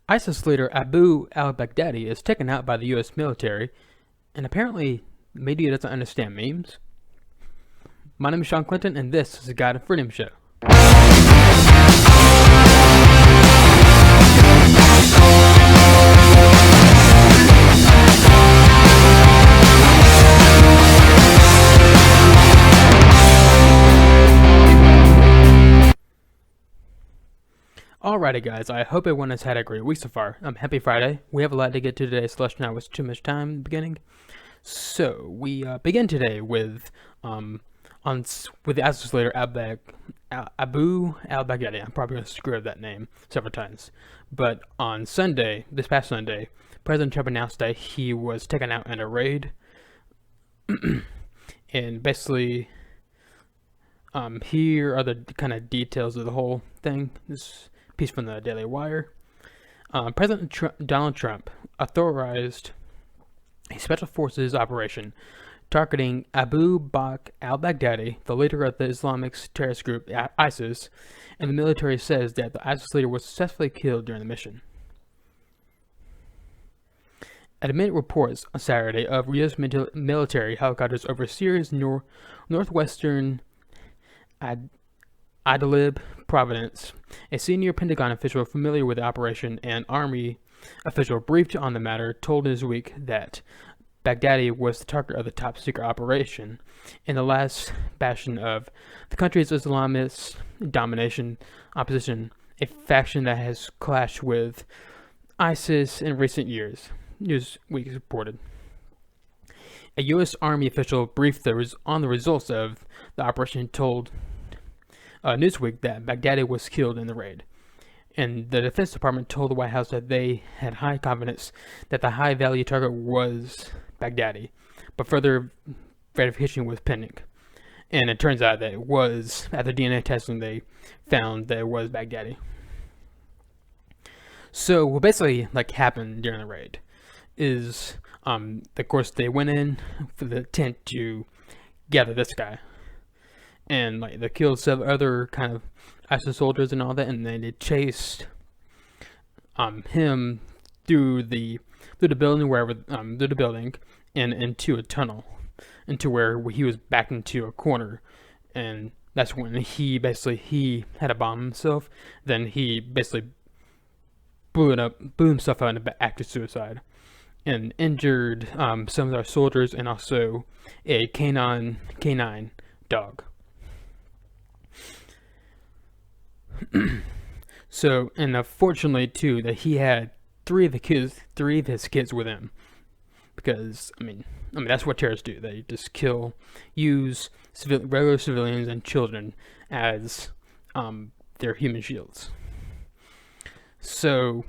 ISIS leader Abu al-Baghdadi is taken out by the U.S. military, and apparently the media doesn't understand memes. My name is Sean Clinton, and this is the Guide to Freedom Show. Alrighty guys, I hope everyone has had a great week so far. Happy Friday. We have a lot to get to today, so let's not waste too much time in the beginning. So, we begin today with the ISIS leader Abu al-Baghdadi. I'm probably going to screw up that name several times. But on Sunday, this past Sunday, President Trump announced that he was taken out in a raid. And basically, here are the kind of details of the whole thing. This piece from the Daily Wire. President Donald Trump authorized a special forces operation targeting Abu Bakr al-Baghdadi, the leader of the Islamic terrorist group ISIS, and the military says that the ISIS leader was successfully killed during the mission. Admit reports on Saturday of U.S. military helicopters over Syria's northwestern Idlib province. A senior Pentagon official familiar with the operation and Army official briefed on the matter told Newsweek that Baghdadi was the target of the top secret operation in the last bastion of the country's Islamist domination opposition, a faction that has clashed with ISIS in recent years, Newsweek reported. A U.S. Army official briefed on the results of the operation told Newsweek that Baghdadi was killed in the raid. And the Defense Department told the White House that they had high confidence that the high-value target was Baghdadi, but further verification was pending. And it turns out that it was, after DNA testing, they found that it was Baghdadi. So what basically happened during the raid is, of course, they went in for the tent to gather this guy. And they killed several other kind of ISIS soldiers and all that, and then they chased him through the building and into a tunnel, into where he was backed into a corner, and that's when he had to bomb himself. Then he basically blew himself out in an act of suicide, and injured some of our soldiers and also a canine dog. So, and unfortunately too, that he had three of his kids with him, because I mean that's what terrorists do. They just use regular civilians and children as their human shields. So,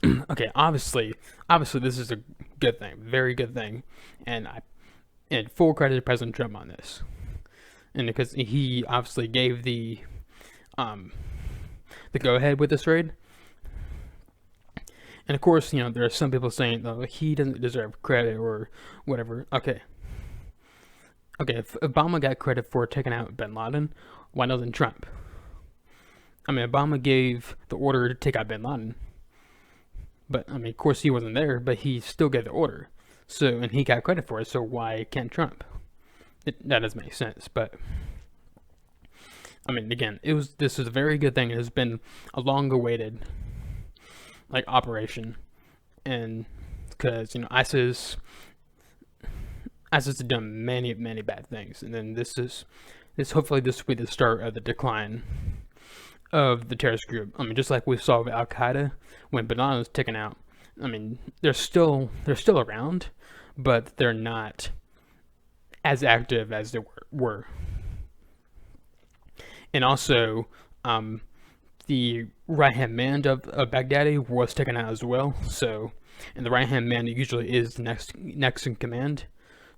okay, obviously this is a good thing, very good thing, and full credit to President Trump on this, and because he obviously gave the go-ahead with this raid. And of course, there are some people saying, oh, he doesn't deserve credit or whatever. Okay, if Obama got credit for taking out bin Laden, why doesn't Trump? I mean, Obama gave the order to take out bin Laden, but I mean, of course he wasn't there, but he still gave the order. So, and he got credit for it, so why can't Trump? That doesn't make sense, but I mean, again, this is a very good thing. It has been a long-awaited operation, and because ISIS has done many bad things, and then hopefully this will be the start of the decline of the terrorist group. I mean, just like we saw with Al Qaeda when bin Laden was taken out. I mean, they're still around, but they're not as active as they were. And also, the right-hand man of Baghdadi was taken out as well. So, and the right-hand man usually is next in command.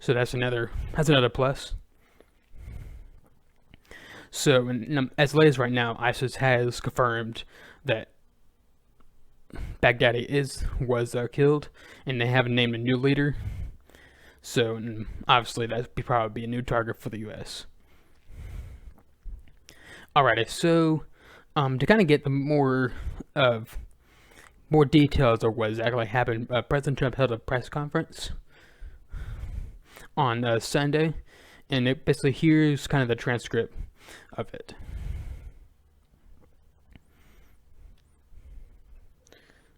So that's another plus. So, and as late as right now, ISIS has confirmed that Baghdadi was killed, and they haven't named a new leader. So, and obviously, that'd probably be a new target for the U.S. Alrighty, so to kind of get the more more details of what exactly happened, President Trump held a press conference on Sunday, and it basically here's kind of the transcript of it.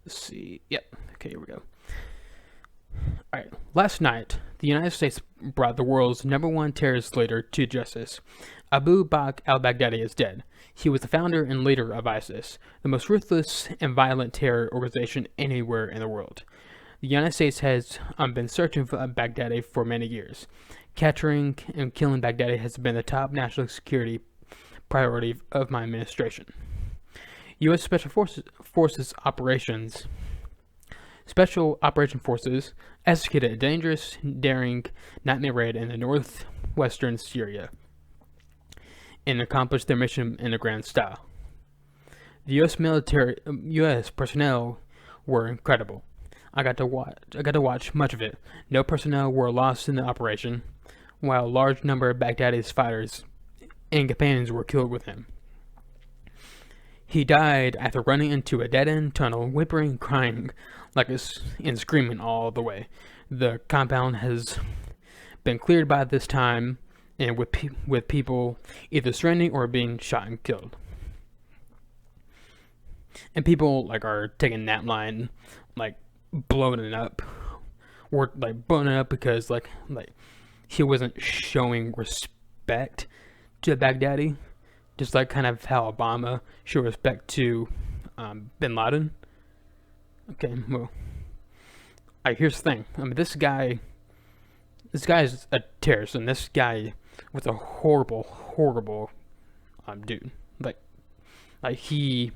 Let's see. Yep. Okay, here we go. All right. Last night, the United States brought the world's #1 terrorist leader to justice. Abu Bakr al-Baghdadi is dead. He was the founder and leader of ISIS, the most ruthless and violent terror organization anywhere in the world. The United States has been searching for Baghdadi for many years. Capturing and killing Baghdadi has been the top national security priority of my administration. U.S. Special Operation Forces executed a dangerous, daring, nightmare raid in the northwestern Syria and accomplished their mission in a grand style. The U.S. personnel were incredible. I got to watch much of it. No personnel were lost in the operation, while a large number of Baghdadi's fighters and companions were killed with him. He died after running into a dead-end tunnel, whimpering and crying and screaming all the way. The compound has been cleared by this time, and with people either surrendering or being shot and killed. And people are taking that line, blowing it up, or blowing it up because he wasn't showing respect to Baghdadi. Just kind of how Obama showed respect to bin Laden. Okay, well, here's the thing. This guy's a terrorist, and this guy was a horrible dude. He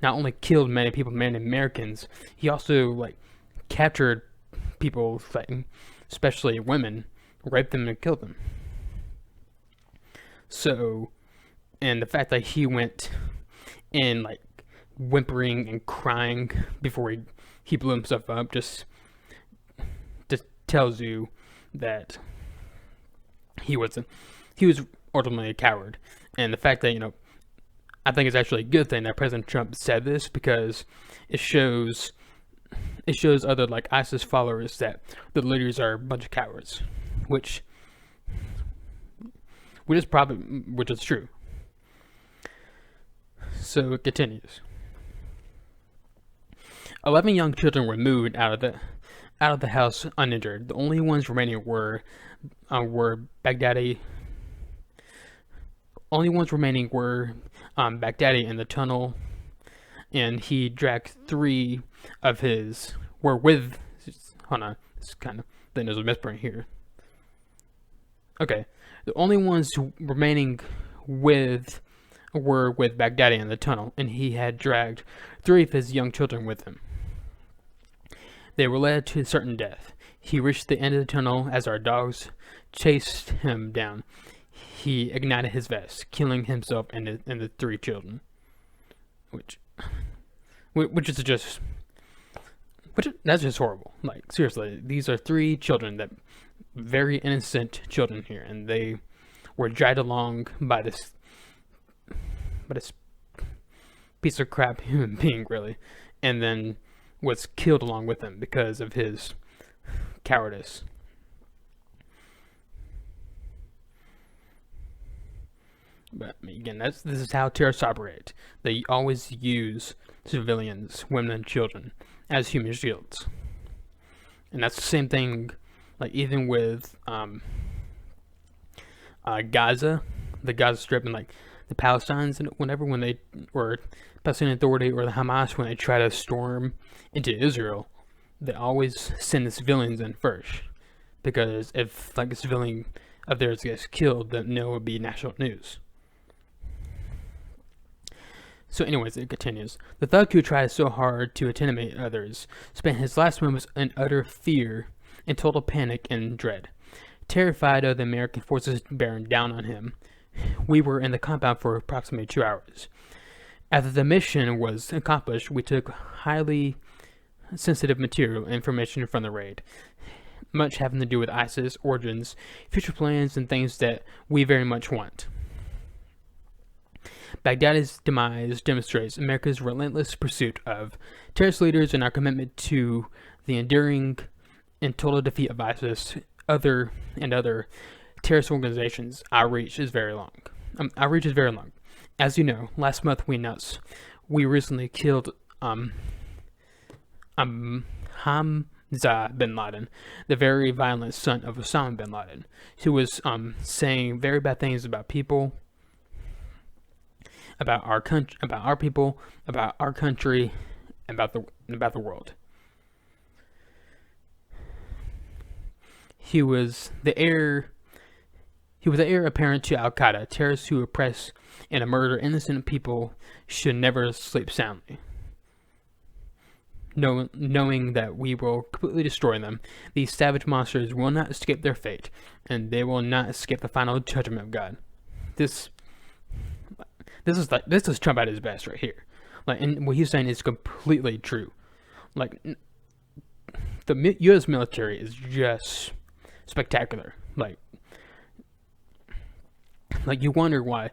not only killed many people, many Americans, he also captured people, especially women, raped them and killed them. So, and the fact that he went in whimpering and crying before he blew himself up just tells you that he was ultimately a coward. And the fact that I think it's actually a good thing that President Trump said this, because it shows other ISIS followers that the leaders are a bunch of cowards, which is true. So it continues. 11 young children were moved out of the house uninjured. The only ones remaining were Baghdadi. Only ones remaining were Baghdadi in the tunnel, and he dragged 3 of his. Hold on, this kind of thing. There's a misprint here. Okay, the only ones remaining were with Baghdadi in the tunnel, and he had dragged 3 of his young children with him. They were led to certain death. He reached the end of the tunnel as our dogs chased him down. He ignited his vest, killing himself and the 3 children, which is just that's just horrible. Seriously, these are 3 children, that very innocent children here, and they were dragged along by this piece of crap human being, really, and then was killed along with him because of his cowardice. But again, this is how terrorists operate. They always use civilians, women and children, as human shields. And that's the same thing, even with Gaza, the Gaza Strip, and the Palestinians, and when they were Palestinian Authority or the Hamas, when they try to storm into Israel, they always send the civilians in first, because if a civilian of theirs gets killed, then it would be national news. So anyways, it continues. The thug who tried so hard to intimidate others spent his last moments in utter fear, in total panic and dread. Terrified of the American forces bearing down on him, we were in the compound for approximately 2 hours. After the mission was accomplished, we took highly sensitive material and information from the raid, much having to do with ISIS, origins, future plans, and things that we very much want. Baghdadi's demise demonstrates America's relentless pursuit of terrorist leaders and our commitment to the enduring and total defeat of ISIS, other terrorist organizations. Our reach is very long. As you know, last month we announced we recently killed Hamza bin Laden, the very violent son of Osama bin Laden, who was saying very bad things about people, about our country, about our people, about our country, about the world. He was the heir apparent to Al Qaeda. Terrorists who oppress and murder innocent people should never sleep soundly, knowing that we will completely destroy them. These savage monsters will not escape their fate, and they will not escape the final judgment of God. This is Trump at his best right here. Like, and what he's saying is completely true. Like, the U.S. military is just spectacular. Like you wonder why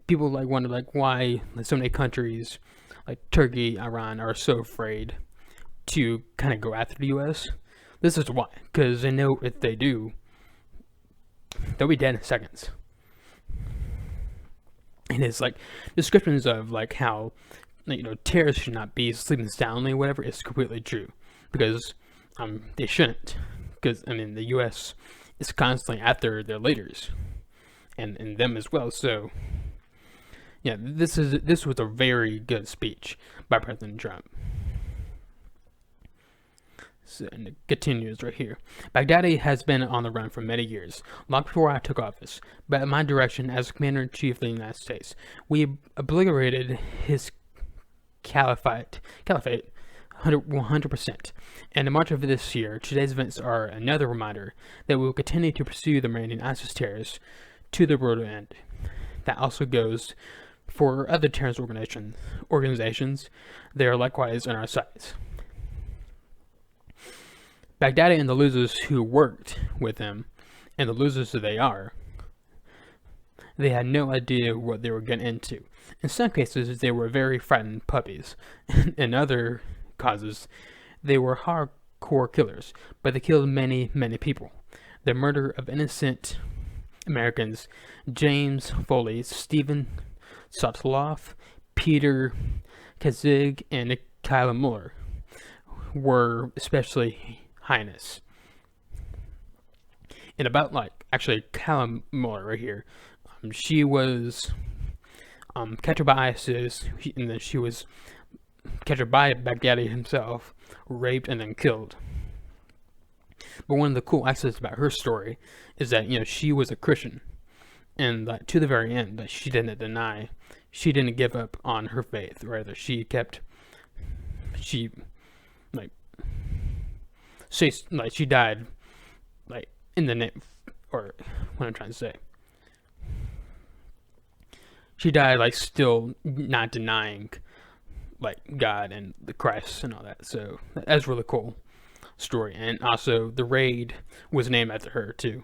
people wonder why so many countries like Turkey, Iran are so afraid to kind of go after the U.S. This is why, because they know if they do, they'll be dead in seconds. And it's like descriptions of like how terrorists should not be sleeping soundly, or whatever, is completely true, because they shouldn't, because the U.S. is constantly after their leaders and them as well. So yeah, this was a very good speech by President Trump. So, and it continues right here. Baghdadi has been on the run for many years, long before I took office, but at my direction as Commander-in-Chief of the United States, we obliterated his caliphate 100%. And in March of this year, today's events are another reminder that we will continue to pursue the remaining ISIS terrorists to the brutal end. That also goes for other terrorist organizations. They are likewise on our sides. Baghdadi and the losers who worked with him, and the losers that they are, they had no idea what they were getting into. In some cases, they were very frightened puppies. In other causes, they were hardcore killers, but they killed many, many people. The murder of innocent Americans, James Foley, Stephen Sotloff, Peter Kazig, and Kyla Mueller, were especially heinous. And about Kyla Mueller right here, she was captured by ISIS, and then she was captured by Baghdadi himself, raped, and then killed. But one of the cool aspects about her story is that she was a Christian, and to the very end, that she didn't give up on her faith. Rather, she died in the name, or what I'm trying to say. She died still not denying God and the Christ and all that. So that's really cool story. And also the raid was named after her too.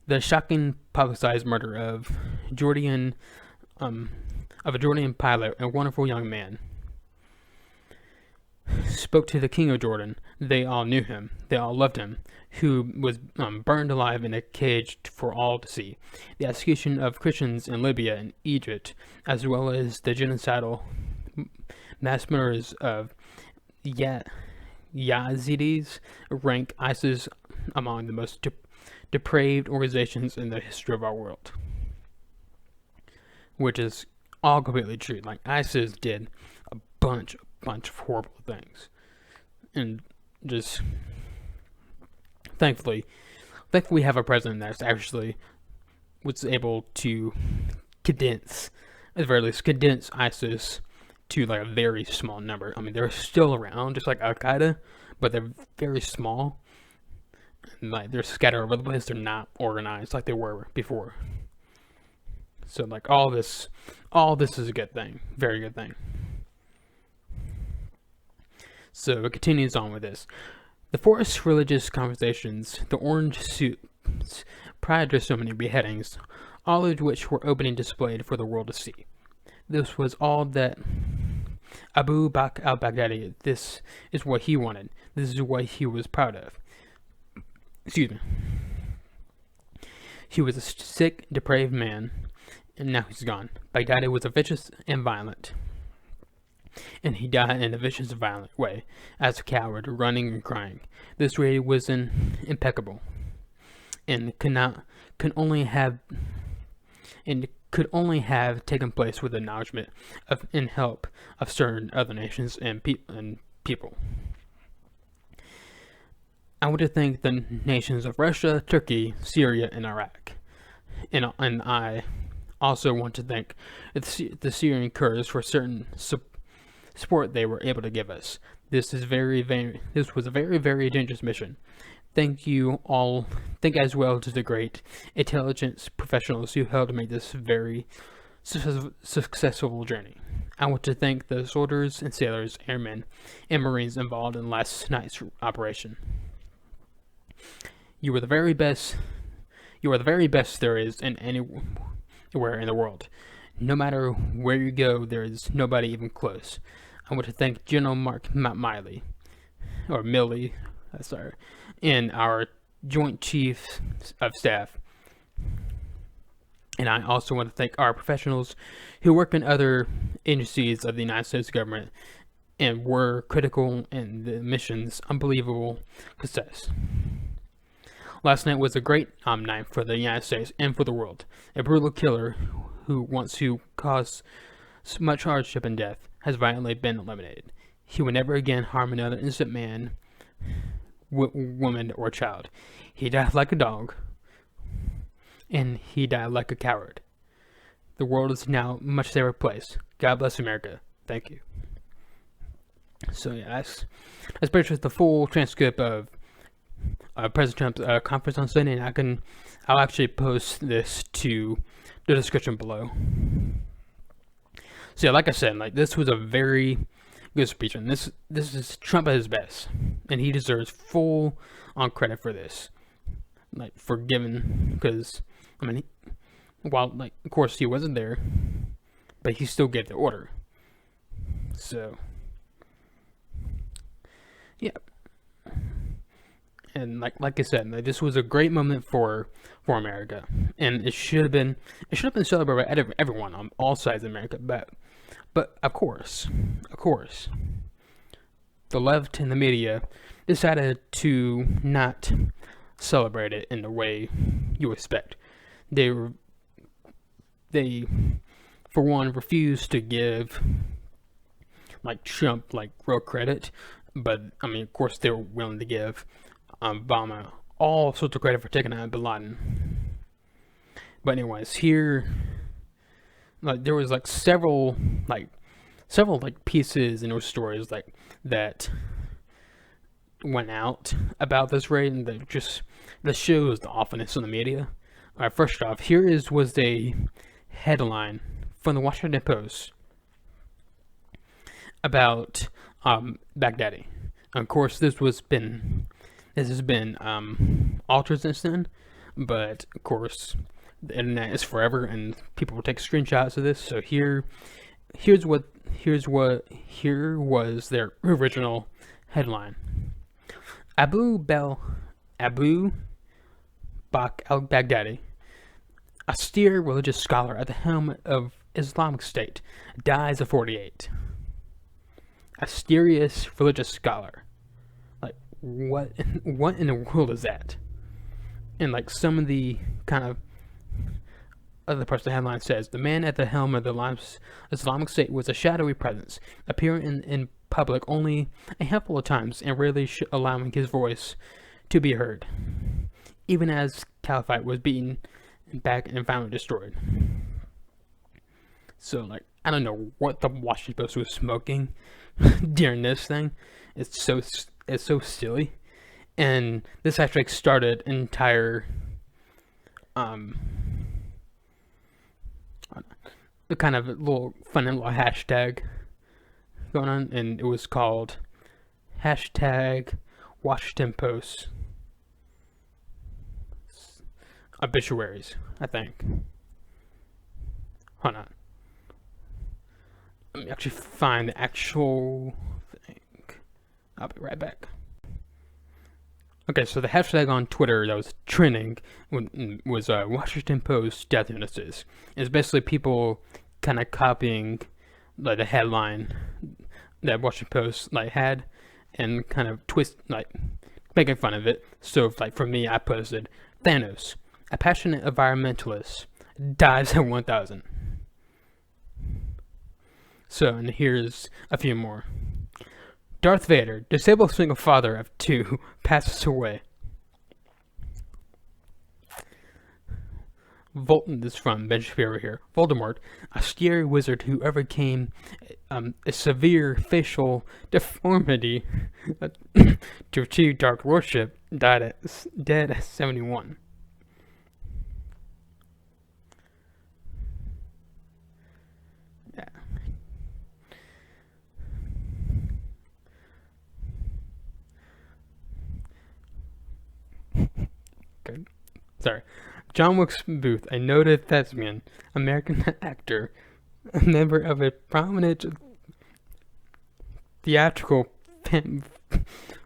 The shocking publicized murder of a Jordanian pilot, a wonderful young man, spoke to the king of Jordan. They all knew him. They all loved him, who was burned alive in a cage for all to see. The execution of Christians in Libya and Egypt, as well as the genocidal mass murders of Yazidis, rank ISIS among the most depraved organizations in the history of our world. Which is all completely true. ISIS did a bunch of horrible things, and just thankfully we have a president that's actually was able to condense ISIS to a very small number. They're still around, just like Al Qaeda, but they're very small, and they're scattered over the place. They're not organized like they were before. So all this is a good thing, very good thing. So it continues on with this. The forced religious conversations, the orange suits prior to so many beheadings, all of which were open and displayed for the world to see. This was all that Abu Bakr al-Baghdadi, this is what he wanted. This is what he was proud of. Excuse me. He was a sick, depraved man, and now he's gone. Baghdadi was a vicious and violent, and he died in a vicious, violent way, as a coward, running and crying. This raid was impeccable, and could only have taken place with acknowledgement of and help of certain other nations and people. I want to thank the nations of Russia, Turkey, Syria, and Iraq, and I also want to thank the Syrian Kurds for certain support they were able to give us. This was a very, very dangerous mission. Thank you all. Thank as well to the great intelligence professionals who helped make this very successful journey. I want to thank the soldiers and sailors, airmen, and Marines involved in last night's operation. You were the very best. You are the very best there is in anywhere in the world. No matter where you go, there is nobody even close. I want to thank General Mark Milley, and our Joint Chiefs of Staff. And I also want to thank our professionals who work in other agencies of the United States government and were critical in the mission's unbelievable success. Last night was a great night for the United States and for the world. A brutal killer who wants to cause much hardship and death has violently been eliminated. He will never again harm another innocent man, woman, or child. He died like a dog, and he died like a coward. The world is now a much safer place. God bless America. Thank you. So yeah, that's pretty much the full transcript of President Trump's conference on Sunday, and I'll actually post this to the description below. So yeah, like I said, this was a very good speech, and this is Trump at his best, and he deserves full on credit for this, for giving, because while of course he wasn't there, but he still gave the order. So yeah. And like I said, this was a great moment for America, and it should have been celebrated by everyone on all sides of America. But of course, the left and the media decided to not celebrate it in the way you expect. They for one refused to give Trump real credit, but of course they were willing to give Obama all sorts of credit for taking out Bin Laden. But anyways, here there was several pieces and stories that went out about this raid, and that shows the awfulness of the media. Alright, first off, was a headline from the Washington Post about Baghdadi. Of course, this has been altered since then, but of course the internet is forever, and people will take screenshots of this. So here was their original headline: Abu Bakr al-Baghdadi, austere religious scholar at the helm of Islamic State, dies at 48. A serious religious scholar. What in the world is that? And some of the kind of other parts of the headline says, the man at the helm of the Islamic State was a shadowy presence, appearing in public only a handful of times and rarely allowing his voice to be heard, even as Caliphate was beaten back and finally destroyed. So I don't know what the Washington Post was smoking during this thing. It's so silly, and this actually started an entire the kind of little fun little hashtag going on, and it was called #Washington Post obituaries, I think. Hold on. Let me actually find the actual thing. I'll be right back. Okay, so the hashtag on Twitter that was trending was Washington Post death notices. It's basically people kind of copying like the headline that Washington Post like had and kind of making fun of it. So like for me, I posted Thanos, a passionate environmentalist, dies at 1,000. So, and here's a few more. Darth Vader, disabled single father of 2, passes away. This is from Ben Shapiro here. Voldemort, a scary wizard who overcame a severe facial deformity to achieve dark worship, dead at 71. Yeah. Good. Sorry. John Wilkes Booth, a noted thespian, American actor, a member of a prominent theatrical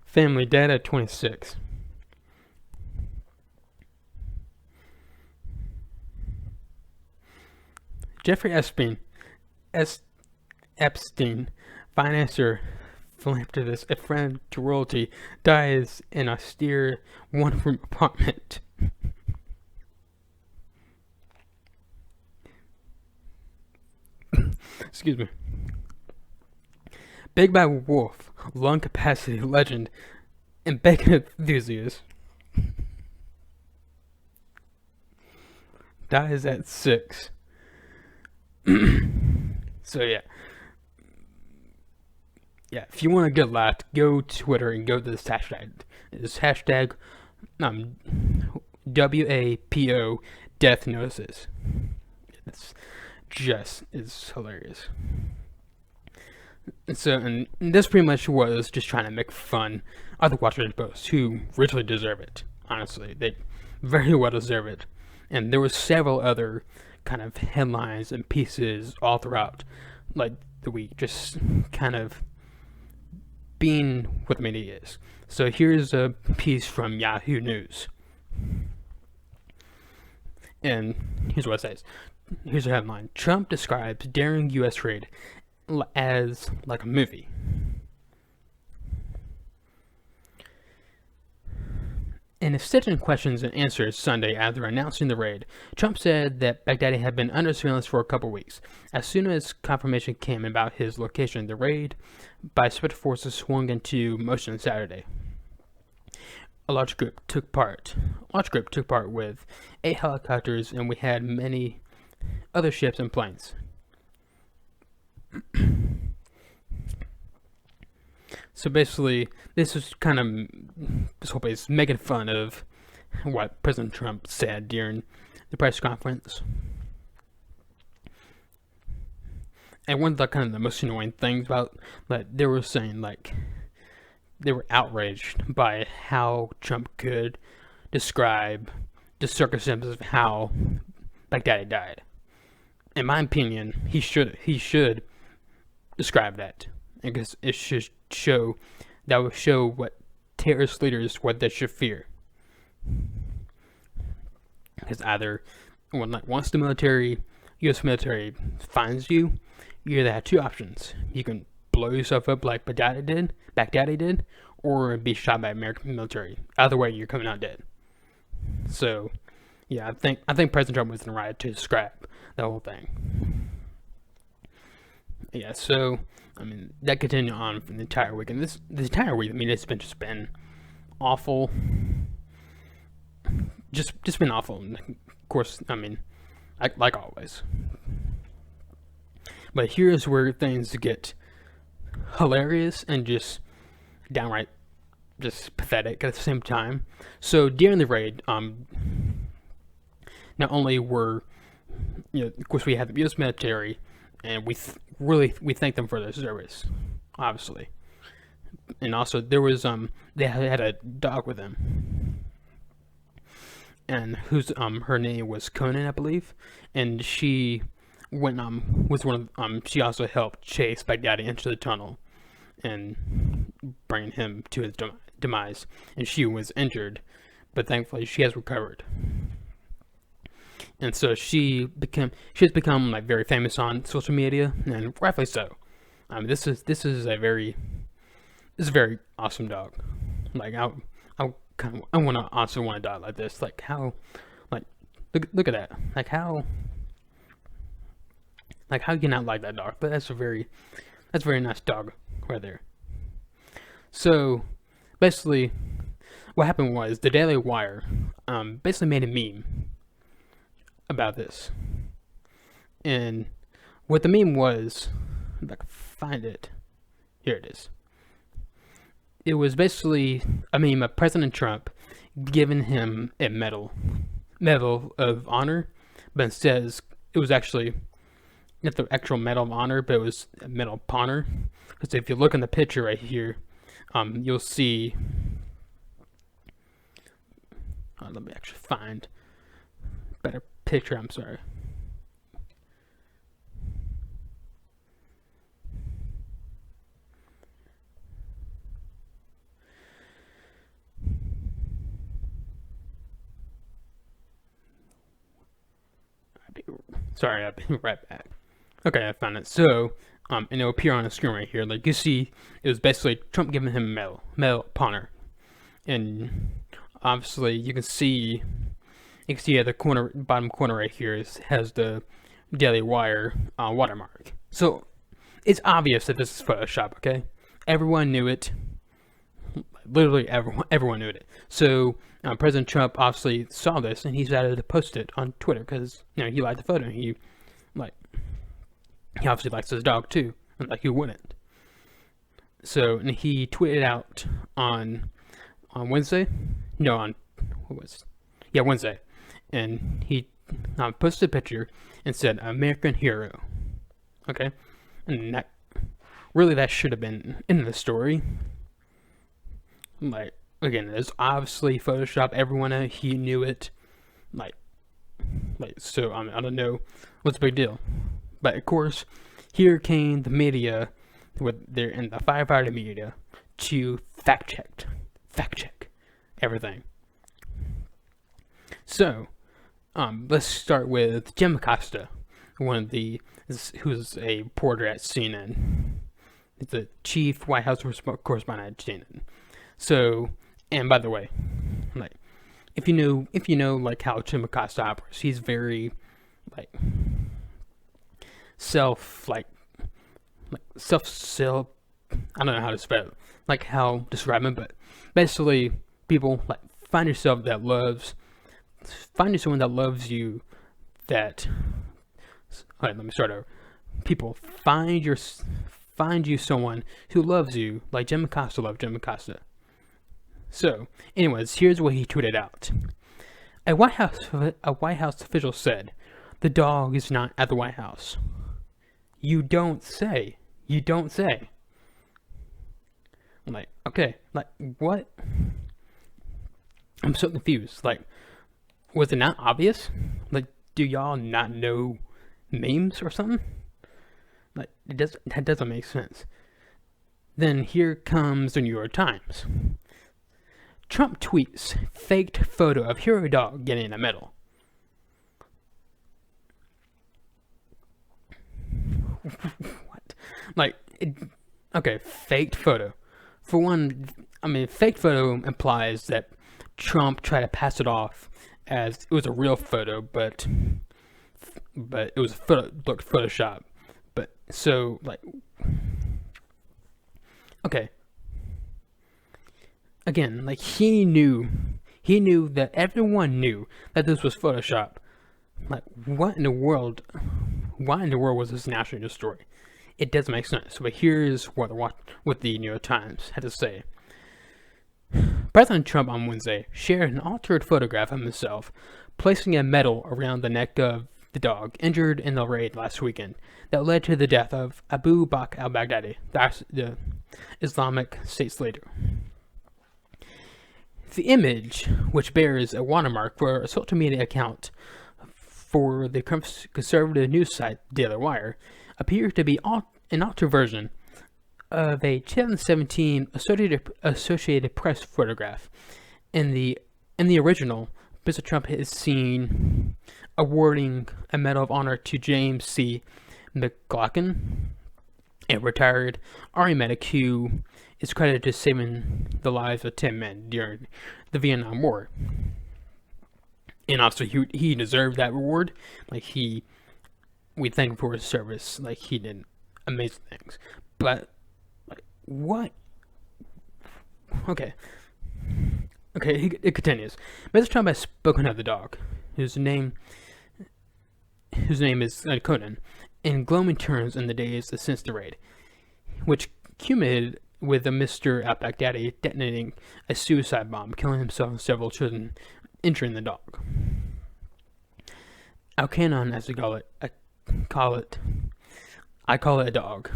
family, dead at 26. Jeffrey Epstein, financier, philanthropist, a friend to royalty, dies in an austere one-room apartment. Excuse me. Big Bad Wolf, lung capacity legend, and bacon enthusiast, dies at 6. So yeah, if you want to get laughed, go to Twitter and go to this hashtag. It's hashtag WAPO death notices. It's hilarious. And this pretty much was just trying to make fun of the Washington Post, who richly deserve it. Honestly, they very well deserve it. And there were several other kind of headlines and pieces all throughout, like the week, just kind of being what the media is. So here's a piece from Yahoo News, and here's what it says. Here's a headline: Trump describes daring U.S. raid as like a movie. In a sit-in questions and answers Sunday after announcing the raid, Trump said that Baghdadi had been under surveillance for a couple weeks. As soon as confirmation came about his location, the raid by special forces swung into motion Saturday. A large group took part with 8 helicopters, and we had many other ships and planes. So basically, this whole place making fun of what President Trump said during the press conference. And one of the most annoying things about that they were saying, like, they were outraged by how Trump could describe the circumstances of how Baghdadi died. In my opinion, he should describe that, because it should show what terrorist leaders, what they should fear. Because either once the U.S. military finds you, you either have 2 options: you can blow yourself up like Baghdadi did, or be shot by American military. Either way, you're coming out dead. So, yeah, I think President Trump was in the right to describe the whole thing. Yeah, so I mean that continued on for the entire week, and this entire week, I mean, it's just been awful. Just been awful. And of course, I mean, like always. But here's where things get hilarious and just downright just pathetic at the same time. So during the raid, not only were, of course, we had the U.S. military, and we thank them for their service, obviously. And also there was they had a dog with them, and her name was Conan, I believe, and she was one of she also helped chase Baghdadi into the tunnel and bring him to his demise, and she was injured, but thankfully she has recovered. And so she has become like very famous on social media, and rightfully so. This is a very awesome dog. Like I also want a dog like this. Like how, like look at that. Like how you cannot like that dog? But that's a very nice dog right there. So basically, what happened was the Daily Wire basically made a meme about this, and what the meme was, if I can find it, here it is. It was basically a meme of President Trump giving him a medal of honor, but instead it was actually not the actual Medal of Honor, but it was a Medal of Honor. Because if you look in the picture right here, you'll see. Let me actually find a better picture. I'm sorry. I'll be right back. Okay, I found it. So, and it'll appear on the screen right here. Like you see, it was basically Trump giving him a medal of honor, and obviously you can see at the bottom corner right here has the Daily Wire watermark. So it's obvious that this is Photoshop. Okay, everyone knew it. Literally everyone knew it. So President Trump obviously saw this, and he decided to post it on Twitter because he liked the photo. He obviously likes his dog too, and like who wouldn't? So and he tweeted out on Wednesday. No, on Wednesday, and he posted a picture and said "American hero." Okay, and that should have been in the story. Like again, it's obviously Photoshop. Everyone he knew it. So I don't know what's the big deal. But of course, here came the media the firefighter media to fact check everything. So, let's start with Jim Acosta, who's a reporter at CNN, the chief White House correspondent at CNN. So, and by the way, like if you know like how Jim Acosta operates, he's very like self I don't know how to spell it, like how to describe it, but basically people like find someone that loves you that let me start over. People find you someone who loves you like Jim Acosta loved Jim Acosta. So, anyways, here's what he tweeted out. A White House official said, "The dog is not at the White House." You don't say. I'm like, okay, like what? I'm so confused. Like, was it not obvious? Like, do y'all not know memes or something? Like, that doesn't make sense. Then here comes the New York Times. Trump tweets faked photo of hero dog getting a medal. What? Like, okay, faked photo. For one, I mean, faked photo implies that Trump tried to pass it off as it was a real photo, but it was looked Photoshop. But so like, okay. Again, like he knew that everyone knew that this was Photoshop. Like, what in the world? Why in the world was this national news story? It doesn't make sense. But here's what the New York Times had to say. President Trump on Wednesday shared an altered photograph of himself placing a medal around the neck of the dog injured in the raid last weekend that led to the death of Abu Bakr al-Baghdadi, the Islamic State's leader. The image, which bears a watermark for a social media account for the conservative news site Daily Wire appeared to be an altered version of a 2017 Associated Press photograph. In the original, Mr. Trump is seen awarding a Medal of Honor to James C. McLaughlin, a retired Army medic who is credited to saving the lives of 10 men during the Vietnam War. And also, he deserved that reward. We thank him for his service. He did amazing things. But, what? Okay, it continues. Mr. Trump has spoken of the dog, whose name is Conan, in glowing terms in the days since the raid, which culminated with Mr. al-Baghdadi detonating a suicide bomb, killing himself and several children, injuring the dog. Al-Canon, as we call it, I call it a dog.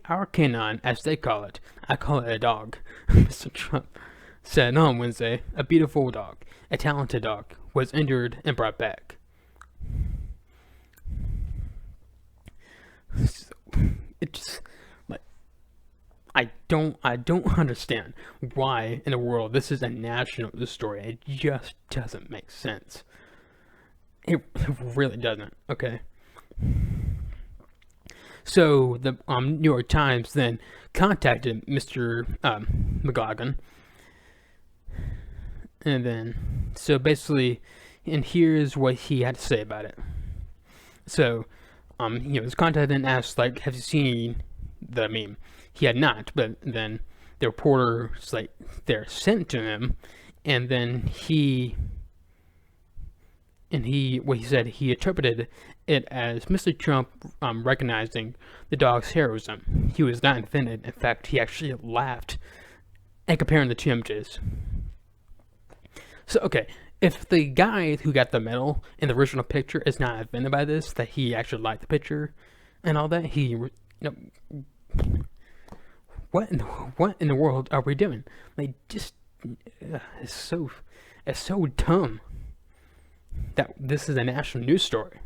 Our canon, as they call it, I call it a dog. Mr. Trump said on Wednesday, a beautiful dog, a talented dog, was injured and brought back. It just, I don't understand why in the world this is a national news story. It just doesn't make sense. It really doesn't. Okay. So the New York Times then contacted Mr. McLaughlin, and then basically, and here's what he had to say about it. So, he was contacted and asked, have you seen the meme? He had not, but then the reporters, they're sent to him, and then what he said, he interpreted it as Mr. Trump recognizing the dog's heroism. He was not offended. In fact, he actually laughed and comparing the two images. So, okay, if the guy who got the medal in the original picture is not offended by this, that he actually liked the picture and all that, what in the world are we doing? It's so dumb that this is a national news story.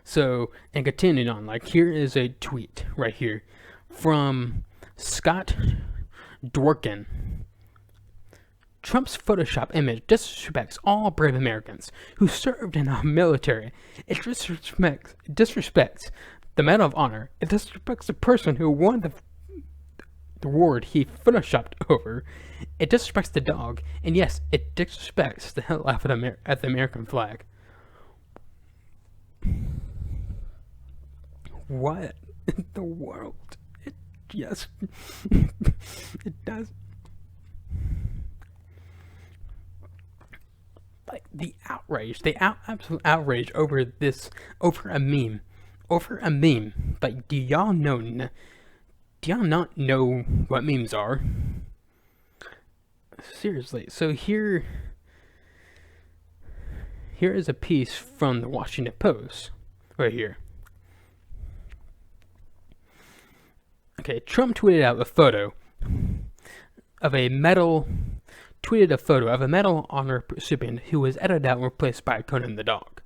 So, and continuing on, here is a tweet right here from Scott Dworkin. Trump's Photoshop image disrespects all brave Americans who served in our military. It disrespects the Medal of Honor. It disrespects the person who won the award he photoshopped over. It disrespects the dog. And yes, it disrespects the hell out of at the American flag. What in the world? It does. The outrage, absolute outrage over a meme. Do y'all not know what memes are? Seriously. So here is a piece from the Washington Post, right here. Okay, Trump tweeted out a photo of a Medal Honor recipient who was edited out and replaced by Conan the dog.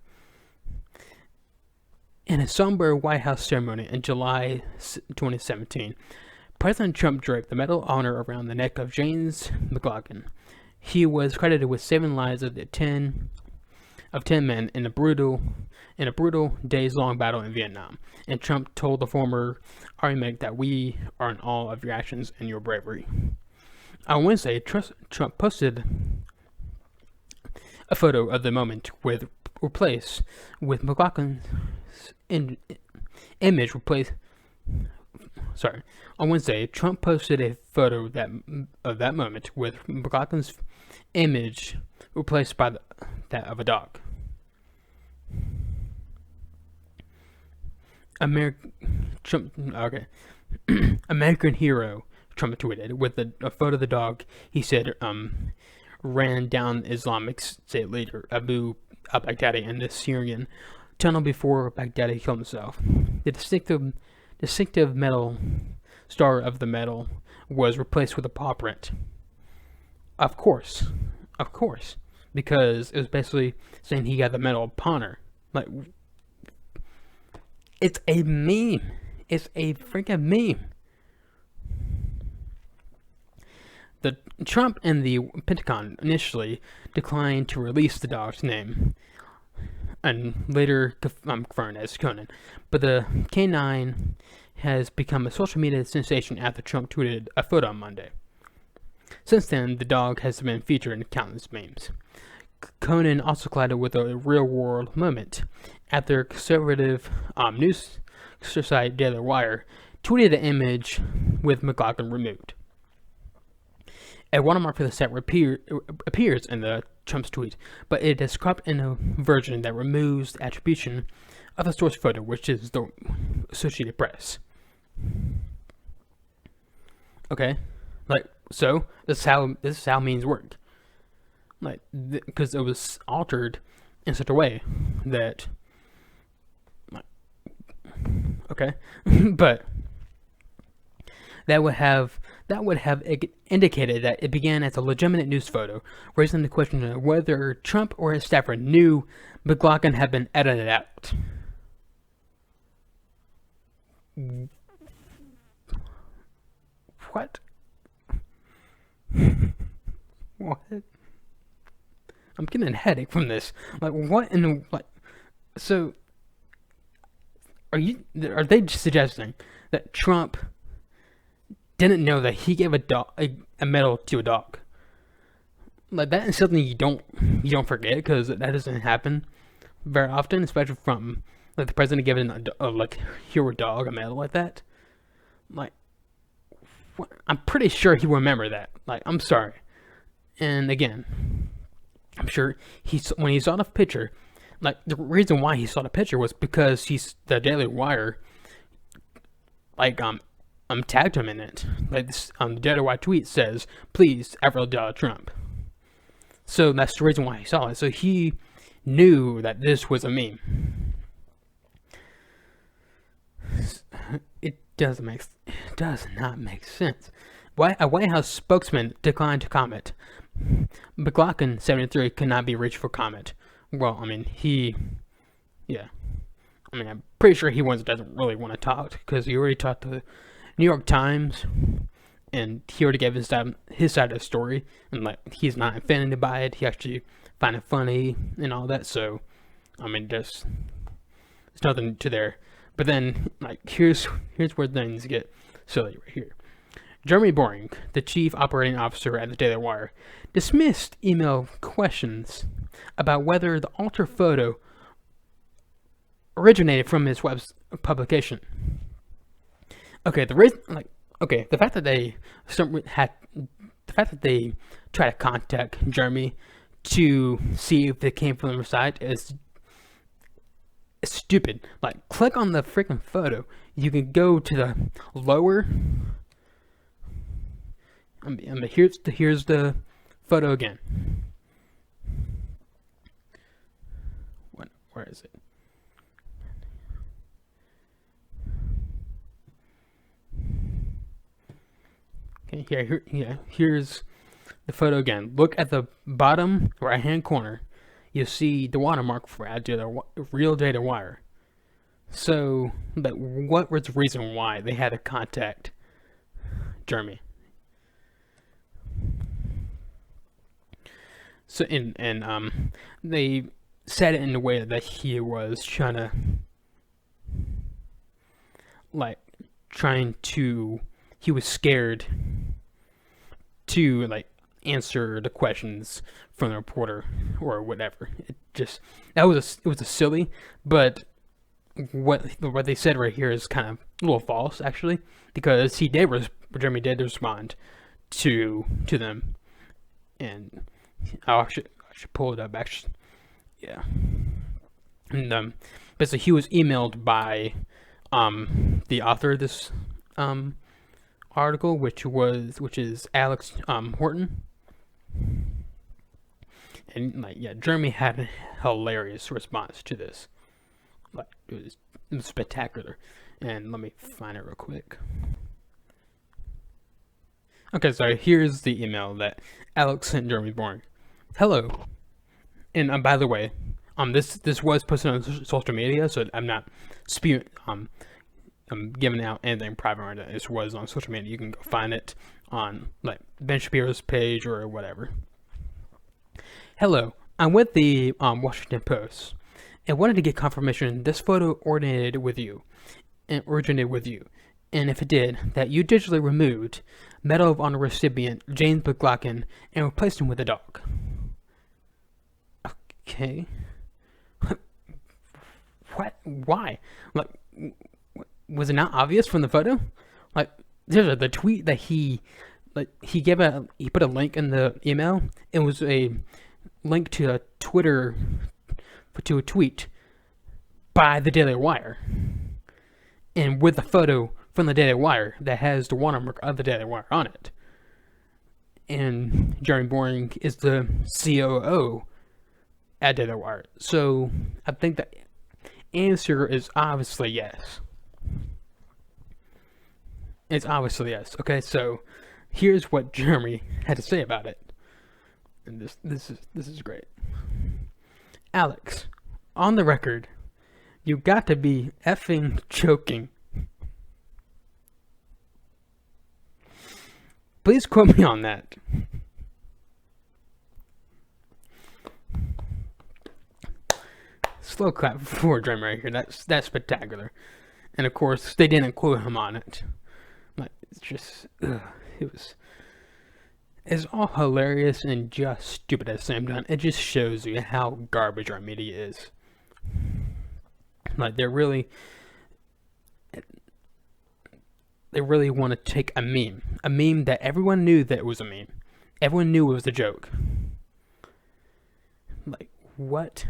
In a somber White House ceremony in July 2017, President Trump draped the Medal of Honor around the neck of James McLaughlin. He was credited with saving the lives of 10 men in a brutal days-long battle in Vietnam. And Trump told the former Army medic that we are in awe of your actions and your bravery. On Wednesday, Trump posted a photo of the moment with McLaughlin's image replaced. On Wednesday, Trump posted a photo of that moment with McLaughlin's image replaced by that of a dog. American hero, Trump tweeted, with a photo of the dog he said ran down Islamic State leader Abu al-Baghdadi in the Syrian tunnel before Baghdadi killed himself. The distinctive metal star of the medal was replaced with a paw print. Of course, because it was basically saying he got the Medal of Honor. Like, it's a meme. It's a freaking meme. The Trump and the Pentagon initially declined to release the dog's name, and later confirmed as Conan. But the canine has become a social media sensation after Trump tweeted a photo on Monday. Since then, the dog has been featured in countless memes. Conan also collided with a real-world moment after conservative news site Daily Wire tweeted an image with McLaughlin removed. A watermark for the site appears in the Trump's tweet, but it is cropped in a version that removes the attribution of the source photo, which is the Associated Press. Okay, like, so this is how memes work. Like, because it was altered in such a way that, like, okay, but that would have indicated that it began as a legitimate news photo, raising the question of whether Trump or his staffer knew McLaughlin had been edited out. What? What? I'm getting a headache from this. Like, what in the, like, so are they suggesting that Trump didn't know that he gave a medal to a dog? Like, that is something you don't forget, because that doesn't happen very often, especially from, like, the president giving a like, hero dog a medal like that. Like, what? I'm pretty sure he will remember that. Like, I'm sorry. And again, I'm sure when he saw the picture, like, the reason why he saw the picture was because the Daily Wire, like, tagged him in it. Like, this, the Daily Wire tweet says, "Please, Avril Donald Trump." So that's the reason why he saw it. So he knew that this was a meme. It does not make sense. Why a White House spokesman declined to comment. McLaughlin, 73, could not be reached for comment. Well, I mean, I'm pretty sure he doesn't really want to talk, because he already talked to the New York Times, and he already gave his side of the story, and, like, he's not offended by it. He actually find it funny and all that. So, I mean, there's nothing to there. But then, like, here's where things get silly right here. Jeremy Boring, the chief operating officer at the Daily Wire, dismissed email questions about whether the altered photo originated from his web publication. Okay, the fact that they try to contact Jeremy to see if it came from their site is stupid. Like, click on the freaking photo. You can go to the lower. Here's the photo again. Where is it? Okay, here's the photo again. Look at the bottom right-hand corner. You see the watermark for Real Data Wire. So, what was the reason why they had to contact Jeremy? So, they said it in a way that he was he was scared to, like, answer the questions from the reporter or whatever. It was a silly, but what they said right here is kind of a little false, actually, because Jeremy did respond to them, and I should pull it up, actually. Yeah. And but so he was emailed by the author of this article, which is Alex Horton. And, like, yeah, Jeremy had a hilarious response to this. Like, it was spectacular. And let me find it real quick. Okay, so here's the email that Alex sent Jeremy Boring. Hello. And by the way, this was posted on social media, so I'm not spewing. I'm giving out anything private or anything. This was on social media. You can go find it on like Ben Shapiro's page or whatever. Hello, I'm with the Washington Post, and wanted to get confirmation this photo originated with you, and if it did, that you digitally removed Medal of Honor recipient James McLaughlin and replaced him with a dog. Okay. What? Why? Like, was it not obvious from the photo? Like, there's the tweet that he put a link in the email. It was a link to a tweet by the Daily Wire, and with a photo from the Daily Wire that has the watermark of the Daily Wire on it. And Jeremy Boring is the COO at Daily Wire. So I think the answer is obviously yes. It's obviously yes. Okay, so here's what Jeremy had to say about it. And this is great. Alex, on the record, you got to be effing joking. Please quote me on that. Slow clap for Jeremy right here. That's spectacular. And of course, they didn't quote him on it. Like, it's just, it's all hilarious and just stupid at the same time. It just shows you how garbage our media is. Like, they really want to take a meme that everyone knew that it was a meme. Everyone knew it was a joke. Like, what?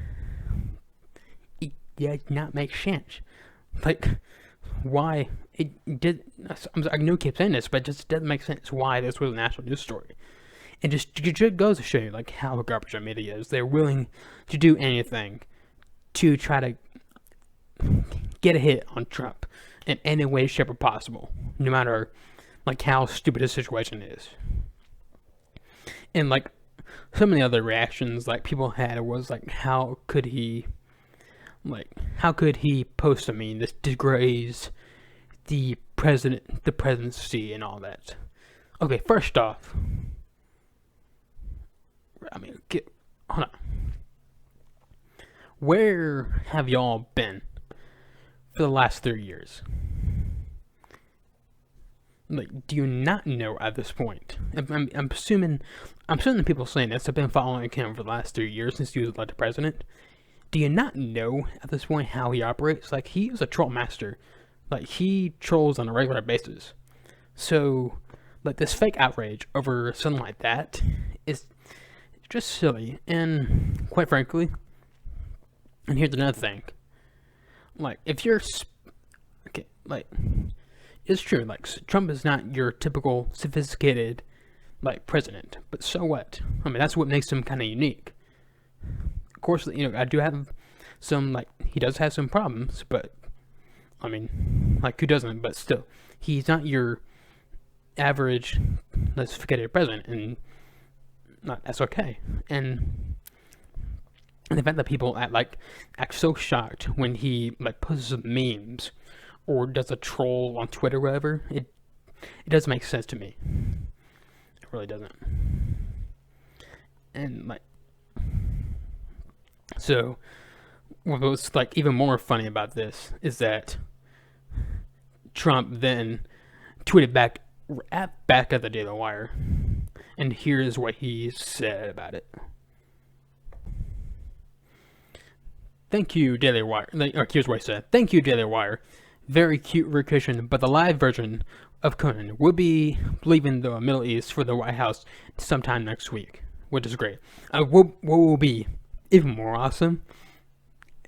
It did not make sense. Like, why? It did. I know I keep saying this, but it just doesn't make sense why this was a national news story. It just goes to show you, like, how garbage our media is. They're willing to do anything to try to get a hit on Trump in any way, shape, or possible, no matter, like, how stupid the situation is. And, like, some of the other reactions, like, people had was, like, how could he post a meme that degrades the presidency and all that? Okay, first off, hold on. Where have y'all been for the last 3 years? Like, do you not know at this point? I'm assuming the people saying this have been following him for the last 3 years since he was elected president. Do you not know at this point how he operates? Like, he is a troll master. Like, he trolls on a regular basis. So, like, this fake outrage over something like that is just silly. And quite frankly, and here's another thing. Like, if you're it's true, like, Trump is not your typical sophisticated, like, president, but so what? I mean, that's what makes him kind of unique. Of course, I do have some, like, he does have some problems, but, I mean, like, who doesn't? But still, he's not your average sophisticated president, and that's okay. And the fact that people act so shocked when he, like, posts memes or does a troll on Twitter or whatever, it doesn't make sense to me. It really doesn't. And, like, so what was, like, even more funny about this is that Trump then tweeted back at the Daily Wire, and here's what he said about it. Thank you, Daily Wire. Here's what he said. Thank you, Daily Wire. Very cute recreation, but the live version of Conan will be leaving the Middle East for the White House sometime next week, which is great. What will be even more awesome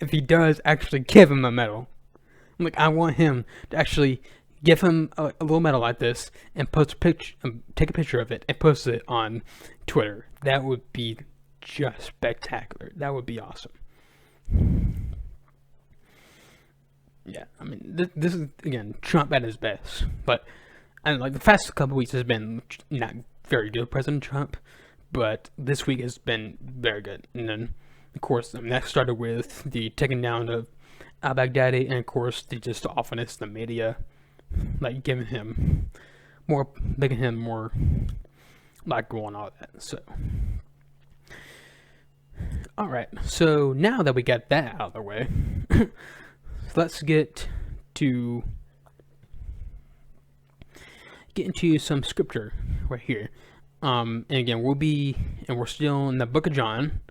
if he does actually give him a medal. Like, I want him to actually give him a little medal like this and post a picture, take a picture of it and post it on Twitter. That would be just spectacular. That would be awesome. Yeah, I mean, this is, again, Trump at his best. But, and, like, the past couple weeks has been not very good, President Trump. But this week has been very good. And then, Of course, that started with the taking down of al-Baghdadi, and of course the just awfulness of the media, like giving him more, making him more likable and all that. So, all right. So now that we got that out of the way, let's get into some scripture right here. And again, we're still in the book of John,